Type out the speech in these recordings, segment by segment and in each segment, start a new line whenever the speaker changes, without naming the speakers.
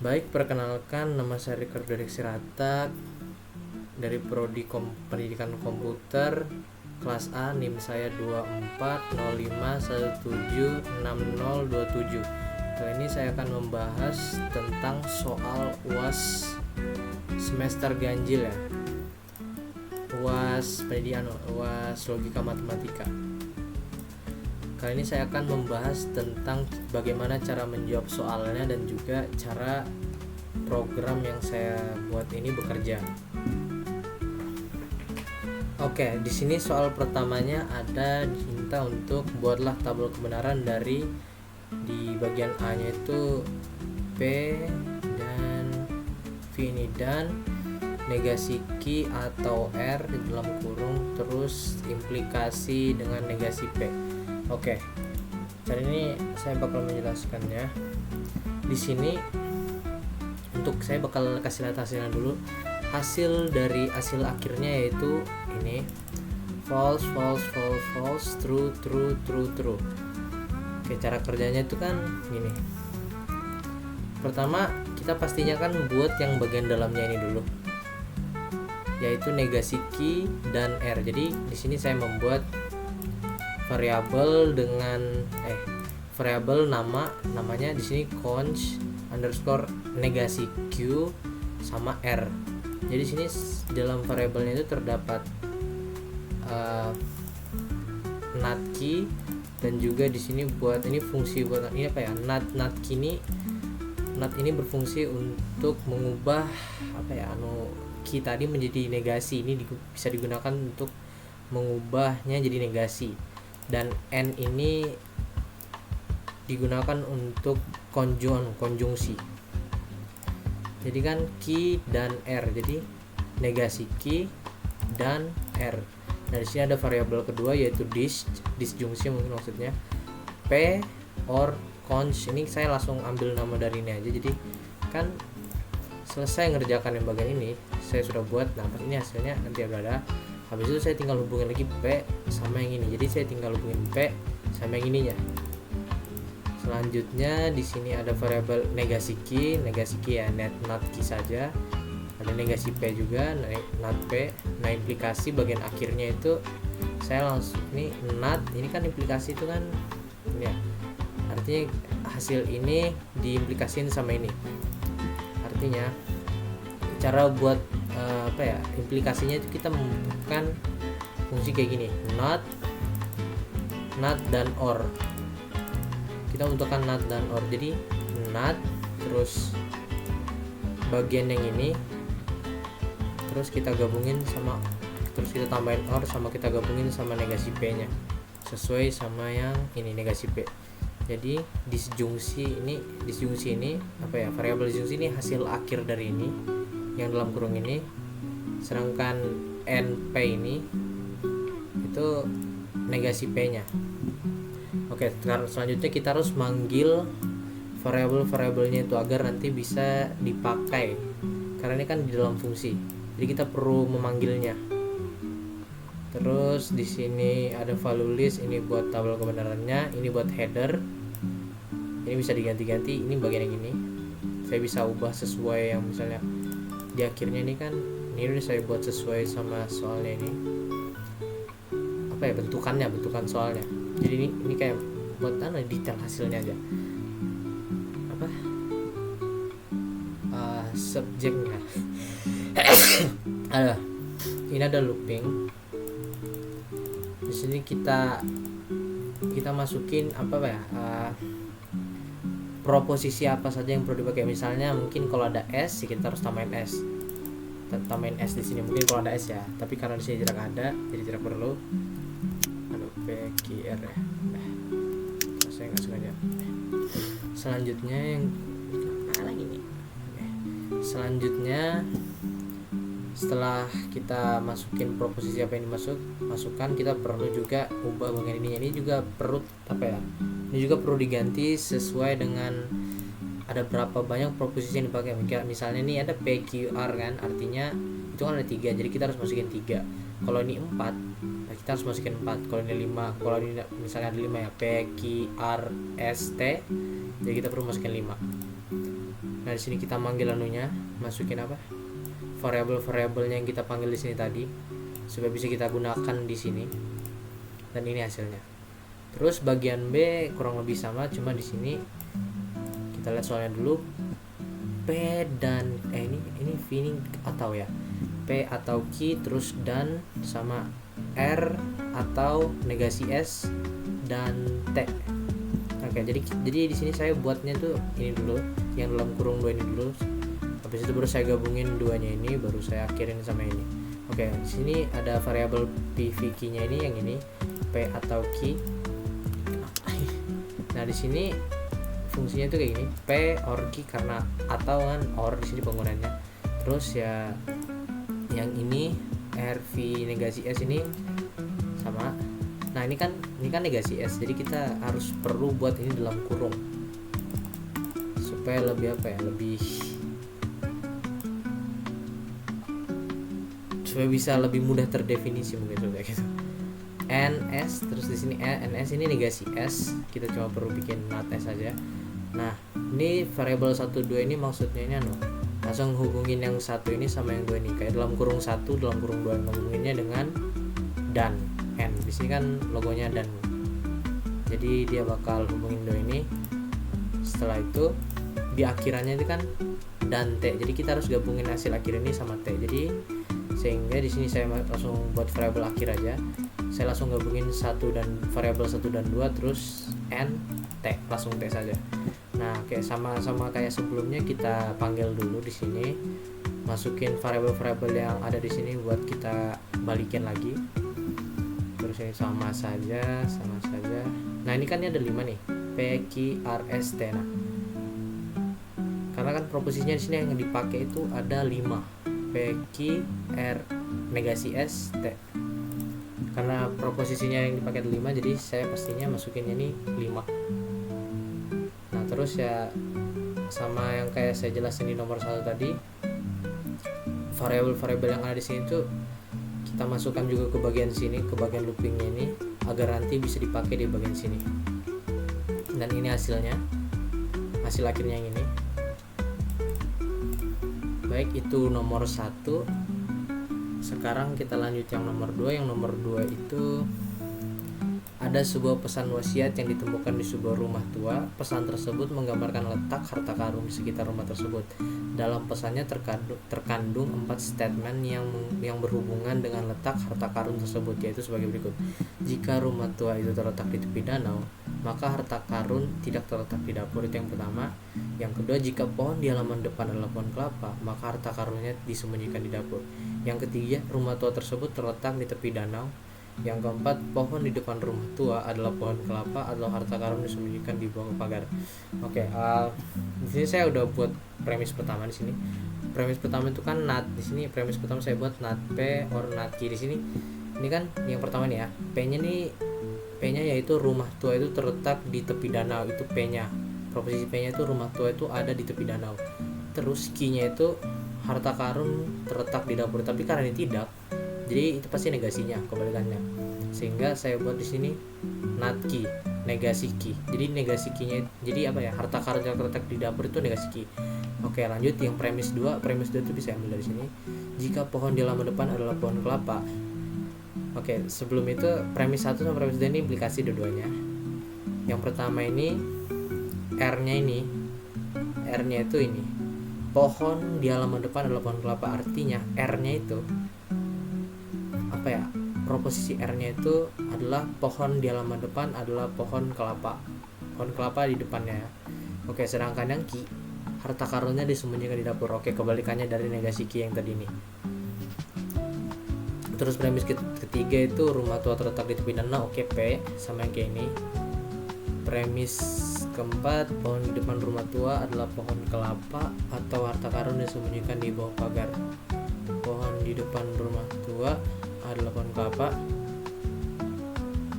Baik, perkenalkan, nama saya Ricardo Siratak dari Prodi Pendidikan Komputer kelas A, NIM saya 2405176027. Kali ini saya akan membahas tentang soal UAS semester ganjil ya. UAS pendidikan, UAS logika matematika. Kali ini saya akan membahas tentang bagaimana cara menjawab soalnya dan juga cara program yang saya buat ini bekerja. Oke, di sini soal pertamanya ada diminta untuk buatlah tabel kebenaran dari di bagian A-nya itu P dan V ini, dan negasi Q atau R di dalam kurung, terus implikasi dengan negasi P. Oke, kali ini saya bakal menjelaskannya. Di sini untuk saya bakal kasih lihat hasilnya dulu. Hasil dari hasil akhirnya yaitu ini false, false, false, false, true, true, true, true. Oke, cara kerjanya itu kan gini. Pertama, kita pastinya kan buat yang bagian dalamnya ini dulu, yaitu negasi Q dan R. Jadi di sini saya membuat variabel dengan variabel namanya di sini const underscore negasi Q sama R. Jadi sini dalam variabelnya itu terdapat nat Q, dan juga di sini buat ini fungsi buat ini apa ya, nat Q ini berfungsi untuk mengubah Q tadi menjadi negasi. Ini bisa digunakan untuk mengubahnya jadi negasi, dan N ini digunakan untuk konjungsi. Jadi kan Q dan R, jadi negasi Q dan R. Nah, di sini ada variabel kedua yaitu disjungsi mungkin maksudnya, P or const. Ini saya langsung ambil nama dari ini aja. Jadi kan selesai ngerjakan yang bagian ini saya sudah buat. Nah, ini hasilnya nanti ada. Habis itu saya tinggal hubungin lagi P sama yang ini. Jadi saya tinggal hubungin P sama yang ininya. Selanjutnya di sini ada variabel negasi Q ya nat Q saja. Ada negasi P juga, nat P. Nah, implikasi bagian akhirnya itu saya langsung ini nat, ini kan implikasi itu kan ini ya. Artinya hasil ini diimplikasiin sama ini. Artinya cara buat implikasinya itu kita membutuhkan fungsi kayak gini, not dan or. Kita membutuhkan not dan or. Jadi not terus bagian yang ini, terus kita gabungin sama, terus kita tambahin or sama kita gabungin sama negasi P nya sesuai sama yang ini negasi P. Jadi disjungsi ini variabel disjungsi ini hasil akhir dari ini yang dalam kurung ini, sedangkan NP ini itu negasi P nya. Oke, selanjutnya kita harus manggil variabel-variabelnya itu agar nanti bisa dipakai, karena ini kan di dalam fungsi, jadi kita perlu memanggilnya. Terus di sini ada value list, ini buat tabel kebenarannya, ini buat header, ini bisa diganti-ganti. Ini bagian yang ini saya bisa ubah sesuai yang misalnya di akhirnya ini kan ini udah saya buat sesuai sama soalnya ini bentukan soalnya. Jadi ini kayak buat detail hasilnya aja subjeknya. Ini ada looping. Di sini kita masukin proposisi apa saja yang perlu dipakai. Misalnya mungkin kalau ada S, kita harus tambahin S di sini. Mungkin kalau ada S ya, tapi karena di sini tidak ada, jadi tidak perlu. PQR ya. Saya nggak sengaja. Selanjutnya yang Selanjutnya setelah kita masukin proposisi apa yang masukkan, kita perlu juga ubah bagian ininya. Ini juga perlu ini juga perlu diganti sesuai dengan ada berapa banyak proposisi yang dipakai. Misalnya ini ada PQR kan, artinya itu kan ada 3, jadi kita harus masukin 3. Kalau ini 4, kita harus masukin 4. Kalau ini 5, kalau ini misalnya ada 5 ya, PQRST, jadi kita perlu masukin 5. Nah di sini kita manggil anunya, masukin apa, variabel-variabelnya yang kita panggil di sini tadi, supaya bisa kita gunakan di sini. Dan ini hasilnya. Terus bagian B kurang lebih sama, cuma di sini kita lihat soalnya dulu. P dan ini V ini atau ya, P atau Q, terus dan sama R atau negasi S dan T. Oke, jadi di sini saya buatnya tuh ini dulu, yang dalam kurung 2 ini dulu. Habis itu baru saya gabungin duanya ini, baru saya akhirin sama ini. Oke, di sini ada variabel PV-nya ini, yang ini P atau Q. Nah, di sini fungsinya itu kayak gini, P or Q, karena atau kan or di sini penggunaannya. Terus ya yang ini RV negasi S ini sama. Nah, ini kan negasi S. Jadi kita harus perlu buat ini dalam kurung supaya lebih supaya bisa lebih mudah terdefinisi mungkin kayak gitu. NS, terus di sini NS ini negasi S, kita cuma perlu bikin not S saja. Nah, ini variabel 1 2 ini maksudnya ini langsung hubungin yang satu ini sama yang 2 ini, kayak dalam kurung 1 dalam kurung 2 ngomongin dengan dan N. Di sini kan logonya dan. Jadi dia bakal hubungin 2 ini. Setelah itu di akhirannya itu kan dan T. Jadi kita harus gabungin hasil akhir ini sama T. Jadi sehingga di sini saya langsung buat variabel akhir aja. Saya langsung gabungin variabel 1 dan 2, terus N T, langsung T saja. Nah, kayak sama kayak sebelumnya, kita panggil dulu di sini, masukin variabel-variabel yang ada di sini buat kita balikin lagi. Terus ini sama saja. Nah, ini kan ada 5 nih, P, Q, R, S, T. Nah, karena kan proposisinya di sini yang dipakai itu ada 5, P, Q, R, negasi S, T. Karena proposisinya yang dipakai ada 5, jadi saya pastinya masukinnya ini 5. Nah, terus ya sama yang kayak saya jelasin di nomor 1 tadi, variabel-variabel yang ada di sini tuh kita masukkan juga ke bagian sini, ke bagian loopingnya ini, agar nanti bisa dipakai di bagian sini. Dan ini hasilnya, hasil akhirnya yang ini. Baik, itu nomor 1. Sekarang kita lanjut yang nomor 2. Yang nomor 2 itu ada sebuah pesan wasiat yang ditemukan di sebuah rumah tua. Pesan tersebut menggambarkan letak harta karun di sekitar rumah tersebut. Dalam pesannya terkandung 4 statement yang berhubungan dengan letak harta karun tersebut, yaitu sebagai berikut. Jika rumah tua itu terletak di tepi danau, maka harta karun tidak terletak di dapur. Itu yang pertama. Yang kedua, jika pohon di halaman depan adalah pohon kelapa, maka harta karunnya disembunyikan di dapur. Yang ketiga, rumah tua tersebut terletak di tepi danau. Yang keempat, pohon di depan rumah tua adalah pohon kelapa atau harta karun disembunyikan di bawah pagar. Oke, di sini saya udah buat premis pertama di sini. Premis pertama itu kan not. Di sini premis pertama saya buat not P or not Q. Di sini ini kan yang pertama nih ya. P-nya yaitu rumah tua itu terletak di tepi danau, itu P-nya. Proposisi P-nya itu rumah tua itu ada di tepi danau. Terus Q-nya itu harta karun terletak di dapur, tapi karena ini tidak, jadi itu pasti negasinya, kebalikannya. Sehingga saya buat di sini not Q, negasi Q. Jadi negasi Q-nya, jadi apa ya? Harta karun yang terletak di dapur itu negasi Q. Oke, lanjut yang premis 2. Premis 2 itu bisa ambil dari sini. Jika pohon di halaman depan adalah pohon kelapa. Oke, sebelum itu premis 1 sama premis 2 ini implikasi dua-duanya. Yang pertama ini R-nya itu ini. Pohon di halaman depan adalah pohon kelapa, artinya R-nya itu apa ya? Proposisi R-nya itu adalah pohon di halaman depan adalah pohon kelapa. Pohon kelapa di depannya ya. Oke, sedangkan yang Q, harta karunnya disembunyikan di dapur. Oke, kebalikannya dari negasi Q yang tadi nih. Terus premis ketiga itu rumah tua terletak di tepi danau. Oke, P sama yang kayak ini. Premis keempat, pohon di depan rumah tua adalah pohon kelapa atau harta karun disembunyikan di bawah pagar. Pohon di depan rumah tua adalah pohon kelapa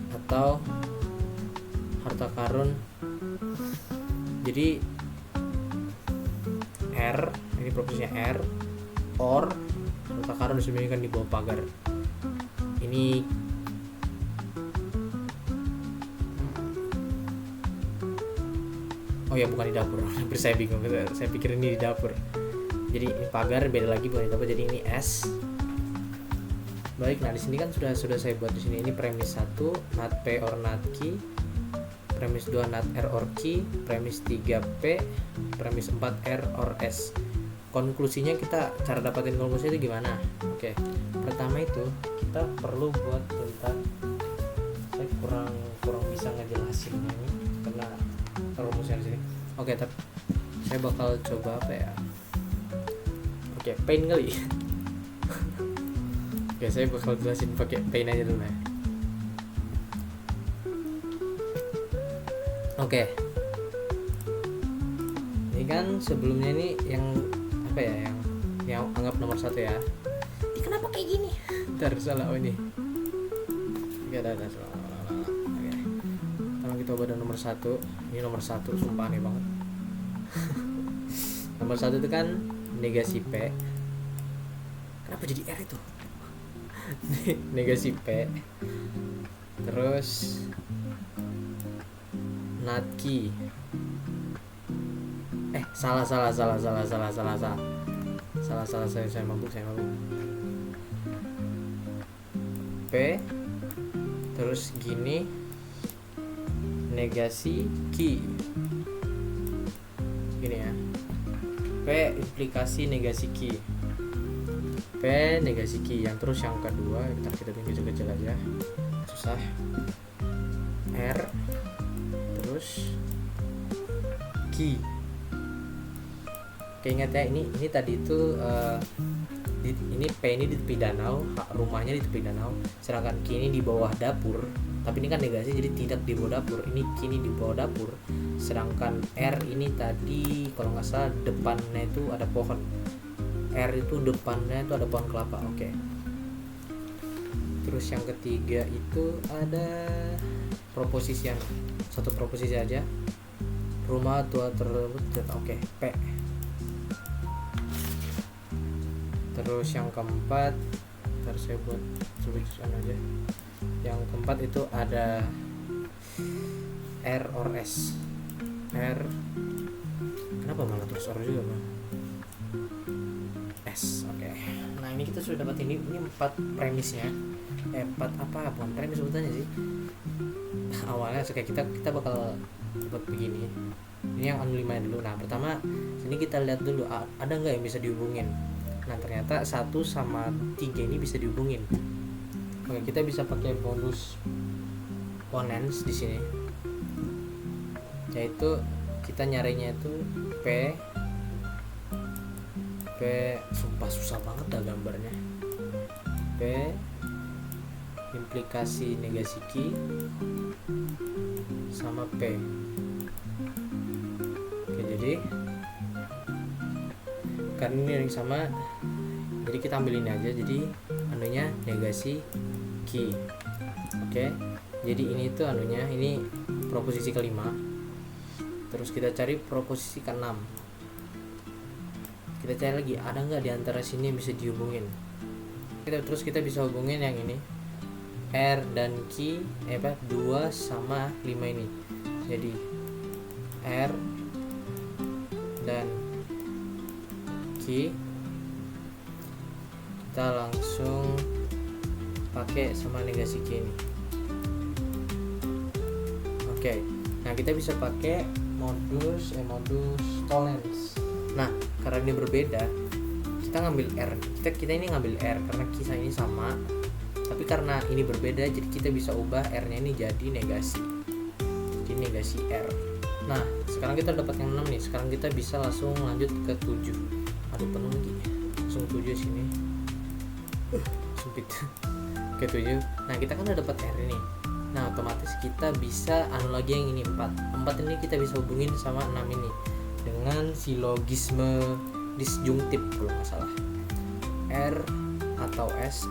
atau harta karun. Jadi R, ini proposisinya R, or harta karun disembunyikan di bawah pagar. Ini Oh ya, bukan di dapur. Hampir saya bingung, saya pikir ini di dapur. Jadi ini pagar, beda lagi, bukan di dapur. Jadi ini S. Baik, nah di sini kan sudah saya buat di sini. Ini premis 1 not P or not key, premis 2 not R or key, premis 3 P, premis 4 R or S. Konklusinya kita, cara dapatin konklusi itu gimana? Oke, pertama itu kita perlu buat bentar, saya kurang bisa ngejelasinnya ini karena rumusnya di sini. Oke, tapi saya bakal coba apa ya? Oke, paint kali. Oke, saya bakal jelasin pakai paint aja dulu ya. Oke, ini kan sebelumnya ini yang apa ya, yang anggap nomor 1 ya. Ini kenapa kayak gini? Ntar salah. Oh ini. Oke, ada salah. Oke, sekarang kita ubah nomor 1. Ini nomor 1, sumpah aneh banget. Nomor 1 itu kan negasi P. Kenapa jadi R itu? Negasi P. Terus not key. Salah, saya mabuk. P terus gini, negasi key gini ya. P implikasi negasi key, P negasi key. Yang terus yang kedua, kita bikin kecil-kecil aja, susah. R terus key. Oke, ingat ya, ini tadi itu ini P ini di tepi danau, rumahnya di tepi danau, sedangkan Q ini di bawah dapur. Tapi ini kan negasi, jadi tidak di bawah dapur. Ini Q ini di bawah dapur, sedangkan R ini tadi kalau nggak salah depannya itu ada pohon. R itu depannya itu ada pohon kelapa. Oke. Terus yang ketiga itu ada proposisian, satu proposisi aja. Rumah tua tersebut. Oke, P. Terus yang keempat, ntar saya buat tulisan aja. Yang keempat itu ada R or S. R, kenapa malah terus R juga bang? S. Oke. Nah ini kita sudah dapat ini 4 premisnya. 4 apa? Bukan premis sebutannya sih. Awalnya kayak kita bakal buat begini. Ini yang anu 5 dulu. Nah pertama sini kita lihat dulu ada nggak yang bisa dihubungin. Nah ternyata 1 sama 3 ini bisa dihubungin. Oke, kita bisa pakai bonus ponens di sini. Yaitu kita nyarinya itu P, sumpah susah banget dah gambarnya. P implikasi negasi Q sama P. Oke, jadi karena ini yang sama, jadi kita ambil ini aja, jadi anunya negasi Q. Oke, jadi ini tuh anunya, ini proposisi kelima. Terus kita cari proposisi ke-6. Kita cari lagi, ada nggak di antara sini yang bisa dihubungin. Terus kita bisa hubungin yang ini, R dan Q, 2 sama 5 ini. Jadi R dan Q kita langsung pakai sama negasi Q ini. Oke, nah kita bisa pakai modus tollens. Nah karena ini berbeda, kita ngambil R, kita ini ngambil R karena kisah ini sama, tapi karena ini berbeda jadi kita bisa ubah R nya ini jadi negasi R. Nah sekarang kita dapat yang 6 nih. Sekarang kita bisa langsung lanjut ke 7. Aduh penuh lagi, langsung 7 sini sempit. Ke 7. Nah kita kan udah dapat R ini. Nah otomatis kita bisa anu lagi yang ini 4 ini kita bisa hubungin sama 6 ini dengan silogisme disjungtif kalau nggak salah. R atau S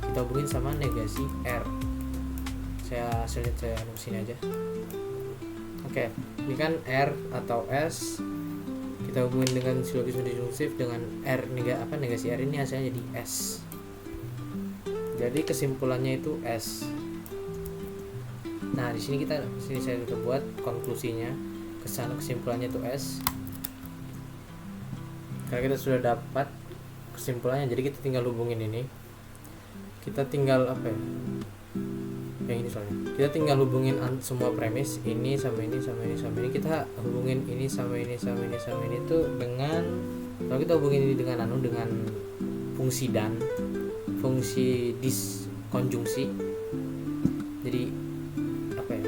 kita hubungin sama negasi R. Saya anu sini aja. Oke, ini kan R atau S kita hubungin dengan silogisme disjungtif dengan R negasi R ini hasilnya jadi S. Jadi kesimpulannya itu S. Nah di sini saya udah buat konklusinya, kesimpulannya itu S. Karena kita sudah dapat kesimpulannya, jadi kita tinggal hubungin ini. Kita tinggal apa ya? Yang ini soalnya. Kita tinggal hubungin semua premis ini sama ini sama ini sama ini. Kita hubungin ini sama ini sama ini sama ini tuh dengan, kalau kita hubungin ini dengan dengan fungsi dan fungsi diskonjungsi. Jadi apa ya?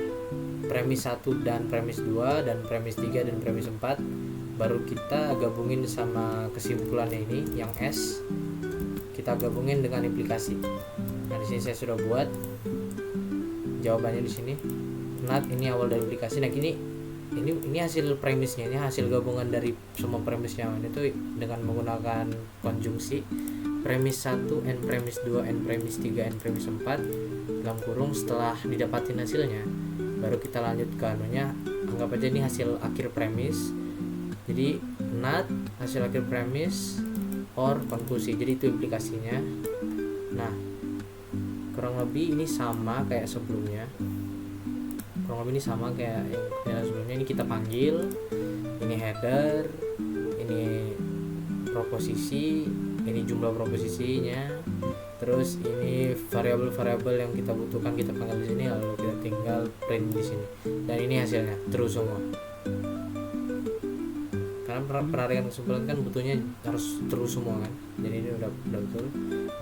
Premis 1 dan premis 2 dan premis 3 dan premis 4 baru kita gabungin sama kesimpulannya ini yang S, kita gabungin dengan implikasi. Nah di sini saya sudah buat jawabannya di sini. NAT ini awal dari implikasi. Nah ini hasil premisnya, ini hasil gabungan dari semua premisnya itu dengan menggunakan konjungsi premis 1 n premis 2 n premis 3 n premis 4 dalam kurung. Setelah didapatin hasilnya baru kita lanjut ke anunya, anggap aja ini hasil akhir premis. Jadi NAT hasil akhir premis or konklusi, jadi itu implikasinya. Nah kurang lebih ini sama kayak sebelumnya, yang sebelumnya. Ini kita panggil, ini header, ini proposisi, ini jumlah proposisinya, terus ini variabel-variabel yang kita butuhkan kita panggil di sini, lalu kita tinggal print di sini, dan ini hasilnya terus semua. Karena penarikan kesimpulan kan butuhnya harus terus semua kan, jadi ini udah betul.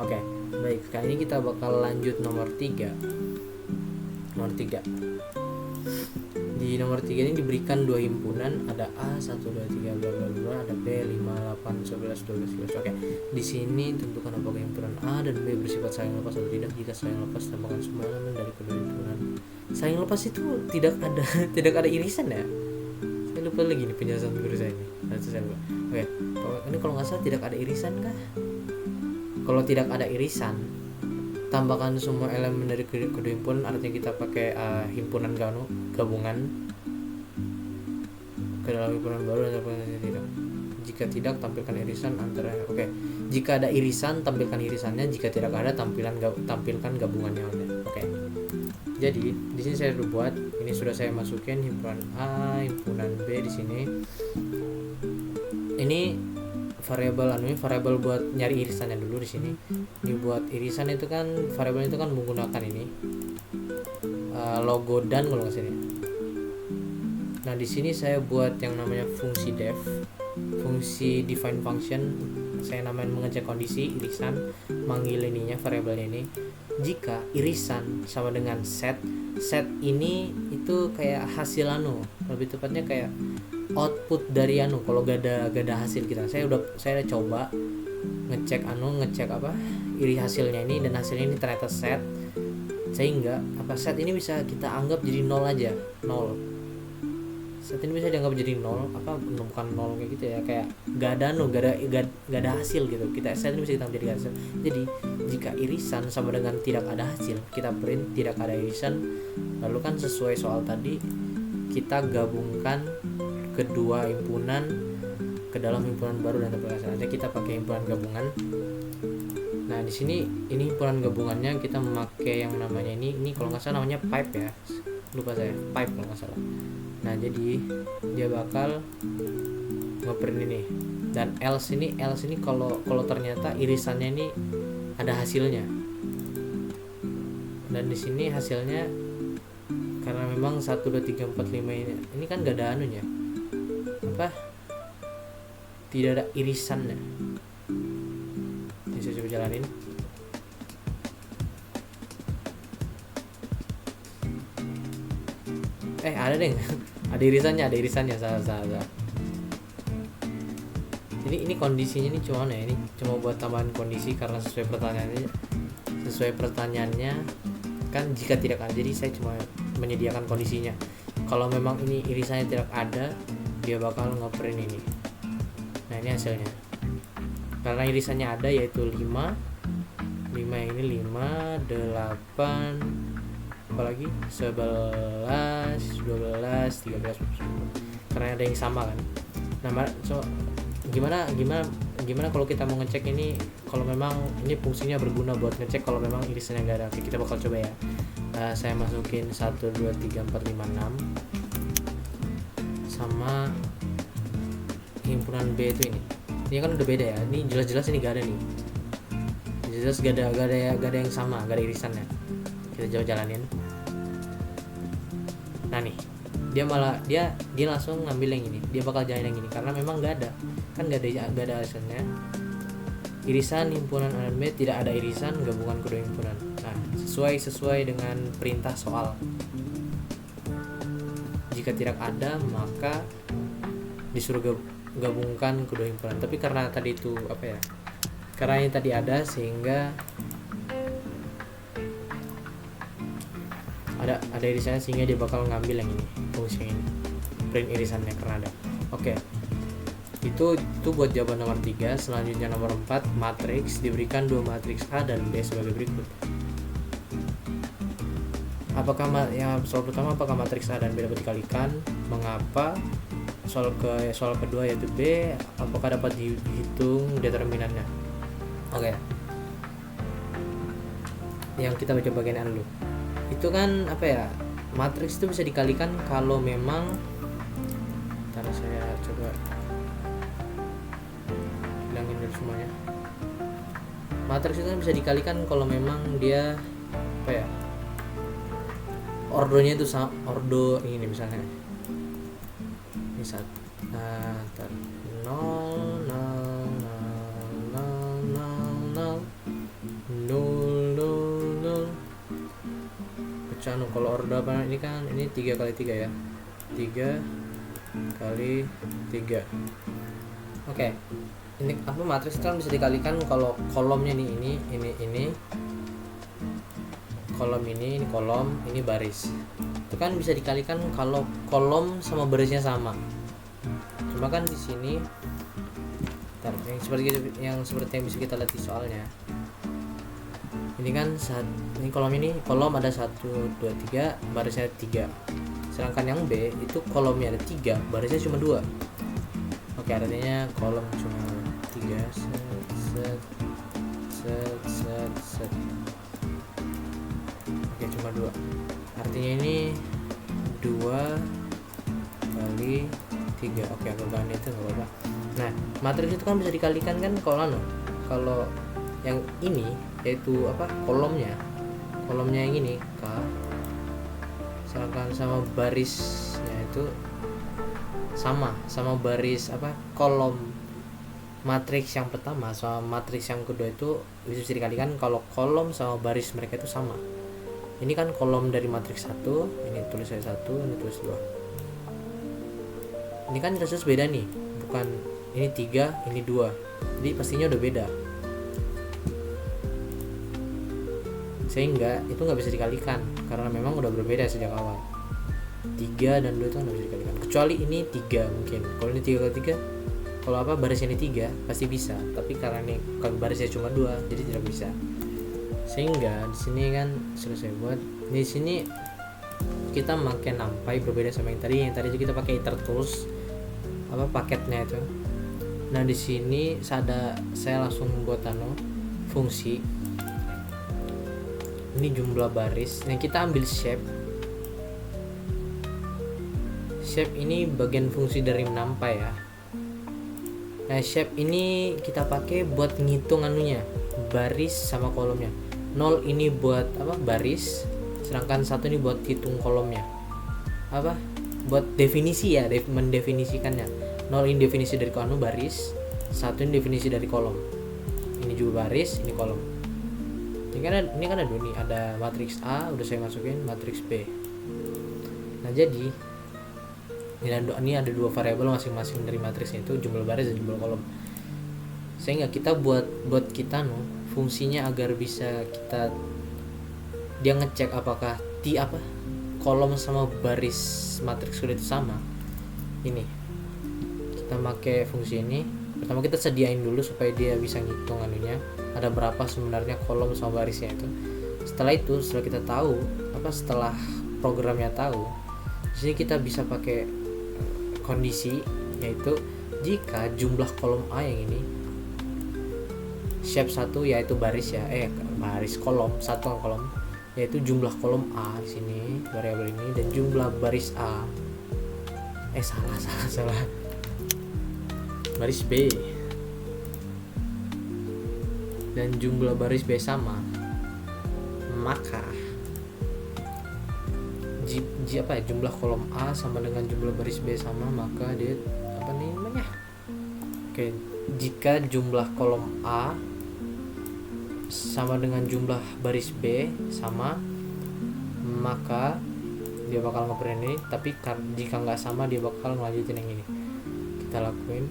Oke, baik, kali ini kita bakal lanjut nomor 3. Di nomor 3 ini diberikan 2 himpunan, ada A 1 2 3 bla bla bla, ada B 5 8 11 12 13. Oke, di sini tentukan apakah himpunan A dan B bersifat saling lepas atau tidak. Jika saling lepas, tambahkan semua elemen dari kedua himpunan. Saling lepas itu tidak ada irisan ya. Saya lupa lagi nih penjelasan guru saya ini. Oke, ini kalau nggak salah tidak ada irisan kah? Kalau tidak ada irisan, tambahkan semua elemen dari kedua himpunan, artinya kita pakai himpunan gabungan ke dalam himpunan baru dan tidak. Jika tidak, tampilkan irisan antara. Oke, jika ada irisan, tampilkan irisannya. Jika tidak ada, tampilkan gabungannya. Oke. Jadi di sini saya sudah buat, ini sudah saya masukin himpunan A, himpunan B di sini. Ini variabel buat nyari irisannya dulu di sini. Ini buat irisan itu kan variabel itu kan menggunakan ini logo dan kalau nggak salah. Nah di sini saya buat yang namanya fungsi def, fungsi define function. Saya namain mengecek kondisi irisan, manggil ininya variabelnya ini. Jika irisan sama dengan set ini itu kayak hasil lebih tepatnya kayak output dari kalau gak ada hasil kita. Saya udah coba ngecek iri hasilnya ini, dan hasilnya ini ternyata set, sehingga set ini bisa kita anggap jadi 0 aja. Set ini bisa dianggap jadi 0, bukan 0 kayak gitu ya, kayak gak ada hasil gitu. Set ini bisa kita anggap jadi hasil. Jadi jika irisan sama dengan tidak ada hasil, kita print tidak ada irisan. Lalu kan sesuai soal tadi, kita gabungkan kedua himpunan ke dalam himpunan baru dan aplikasi. Nanti kita pakai himpunan gabungan. Nah di sini ini himpunan gabungannya kita memakai yang namanya ini kalau nggak salah namanya pipe ya, lupa saya, pipe kalau nggak salah. Nah jadi dia bakal ngeprint ini, dan else ini kalau ternyata irisannya ini ada hasilnya. Dan di sini hasilnya karena memang 1 2 3 4 5 ini kan gak ada tidak ada irisannya. Ini saya coba jalanin. Ada deh ada irisannya salah. Ini kondisinya ini cuma ini cuma buat tambahan kondisi karena sesuai pertanyaannya kan jika tidak ada, jadi saya cuma menyediakan kondisinya. Kalau memang ini irisannya tidak ada, dia bakal ngeprint ini. Nah ini hasilnya, karena irisannya ada yaitu 5 yang ini 5 8 apalagi 11 12 13 karena ada yang sama kan. Nah gimana kalau kita mau ngecek ini, kalau memang ini fungsinya berguna buat ngecek kalau memang irisannya nggak ada. Oke, kita bakal coba ya. saya masukin 1 2 3 4 5 6 sama himpunan B itu ini kan udah beda ya, ini jelas-jelas ini gak ada nih, jelas gak ada yang sama, gak ada irisannya. Kita coba jalanin. Nah nih dia langsung ngambil yang ini, dia bakal jalan yang ini karena memang gak ada irisannya. Irisan himpunan A dan B, tidak ada irisan gabungan kedua himpunan. Nah sesuai dengan perintah soal, jika tidak ada maka disuruh gabungkan kedua himpunan. Tapi karena tadi itu karena ini tadi ada, sehingga ada irisannya, sehingga dia bakal ngambil yang ini, fungsi yang ini, print irisannya karena ada. Oke. Itu buat jawaban nomor 3. Selanjutnya nomor 4, matriks diberikan 2 matriks A dan B sebagai berikut. Soal pertama, apakah matriks A dan B dapat dikalikan? Mengapa? Soal kedua yaitu B, apakah dapat dihitung determinannya? Oke. Yang kita baca bagian A dulu. Itu kan matriks itu bisa dikalikan kalau memang, ntar saya coba bilangin dulu semuanya. Matriks itu kan bisa dikalikan kalau memang dia ordonya itu ordo ini misalnya. Ini saat 0 0 0 0 0 0 pecah. Kalau ordo apa ini kan, ini 3 kali 3 ya, 3 kali 3. Oke. Ini matriks kan bisa dikalikan kalau kolomnya nih ini kolom ini kolom, ini baris. Itu kan bisa dikalikan kalau kolom sama barisnya sama. Cuma kan di sini yang seperti yang bisa kita lihat di soalnya. Ini kan ini kolom ada 1 2 3, barisnya 3. Sedangkan yang B itu kolomnya ada 3, barisnya cuma 2. Oke, artinya kolom cuma 3 set. Oke, cuma 2. Artinya ini 2 kali 3. Oke, aku ganti itu enggak apa-apa. Nah, matriks itu kan bisa dikalikan kan kalau yang ini yaitu kolomnya yang ini K, sedangkan sama barisnya itu sama baris kolom matriks yang pertama sama matriks yang kedua itu bisa dikalikan kalau kolom sama baris mereka itu sama. Ini kan kolom dari matriks 1, ini tulis saya 1, ini tulis 2. Ini kan jelas beda nih, bukan ini 3, ini 2. Jadi pastinya udah beda. Sehingga itu nggak bisa dikalikan karena memang udah berbeda sejak awal. 3 dan 2 itu nggak bisa dikalikan. Kecuali ini 3 mungkin. Kalau ini 3 kali 3, kalau barisnya ini 3 pasti bisa. Tapi karena ini kalau barisnya cuma 2, jadi tidak bisa. Sehingga di sini kan sudah saya buat. Di sini kita pakai NumPy, berbeda sama yang tadi. Yang tadi itu kita pakai Ethertools paketnya itu. Nah di sini saya langsung buat fungsi. Ini jumlah baris. Yang kita ambil shape ini bagian fungsi dari NumPy ya. Nah shape ini kita pakai buat ngitung baris sama kolomnya. 0 ini buat baris, sedangkan 1 ini buat hitung kolomnya. Buat definisi ya, mendefinisikannya. 0 ini definisi dari baris, 1 ini definisi dari kolom. Ini juga baris, ini kolom. Ini kan ada nih, ada matriks A udah saya masukin, matriks B. Nah jadi ini ada 2 variabel masing-masing dari matriksnya itu, jumlah baris dan jumlah kolom. Sehingga kita buat kita fungsinya agar bisa dia ngecek apakah kolom sama baris matriks itu sama. Ini kita pakai fungsi ini. Pertama kita sediain dulu supaya dia bisa ngitung ada berapa sebenarnya kolom sama barisnya itu. Setelah kita tahu setelah programnya tahu, di sini kita bisa pakai kondisi, yaitu jika jumlah kolom A yang ini shape 1 yaitu baris ya, baris kolom 1 kolom yaitu jumlah kolom A di sini variabel ini dan jumlah baris A. Salah. Baris B dan jumlah baris B sama, maka jumlah kolom A sama dengan jumlah baris B sama, maka dia jika jumlah kolom A sama dengan jumlah baris B sama, maka dia bakal ngeprint ini, tapi jika nggak sama dia bakal ngelanjutin yang ini. Kita lakuin.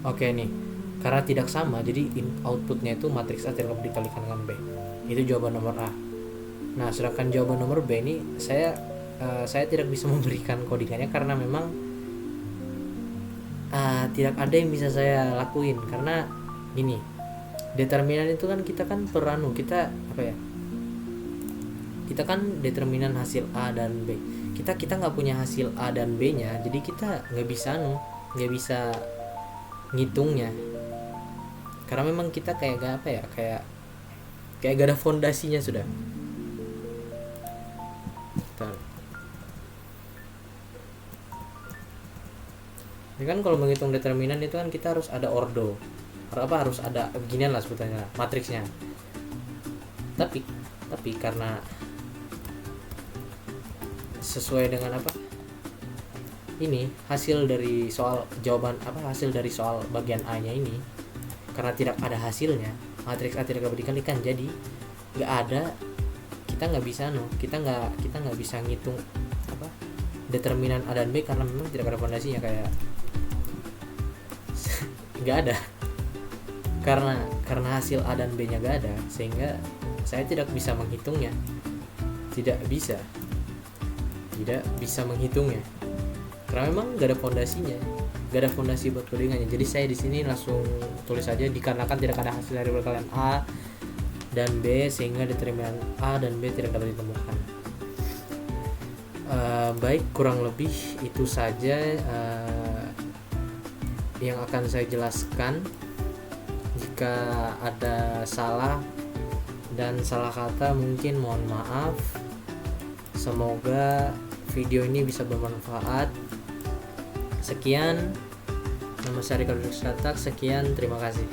Oke nih, karena tidak sama jadi outputnya itu matriks A tidak dikalikan dengan B. Itu jawaban nomor A. Nah, sedangkan jawaban nomor B ini saya tidak bisa memberikan codingannya karena memang tidak ada yang bisa saya lakuin, karena gini, determinan itu kan kita kan kita kan determinan hasil A dan B. Kita nggak punya hasil A dan B nya, jadi kita nggak bisa ngitungnya, karena memang kita kayak gak ada fondasinya sudah. Ini kan kalau menghitung determinan itu kan kita harus ada ordo, harus ada beginian lah sebutannya, matriksnya. Tapi karena sesuai dengan ini hasil dari soal bagian A nya ini, karena tidak ada hasilnya, matriks A tidak dapat dikalikan, jadi nggak ada, kita nggak bisa ngitung determinan A dan B karena memang tidak ada fondasinya, kayak nggak ada, karena hasil A dan B nya nggak ada, sehingga saya tidak bisa menghitungnya, tidak bisa menghitungnya karena memang gak ada fondasinya, gak ada fondasi buat codingannya. Jadi saya di sini langsung tulis aja dikarenakan tidak ada hasil dari perkalian A dan B, sehingga determinan A dan B tidak dapat ditemukan. Baik, kurang lebih itu saja yang akan saya jelaskan. Jika ada salah dan salah kata mungkin mohon maaf. Semoga video ini bisa bermanfaat. Sekian, nama saya Ricardo Satak. Sekian, terima kasih.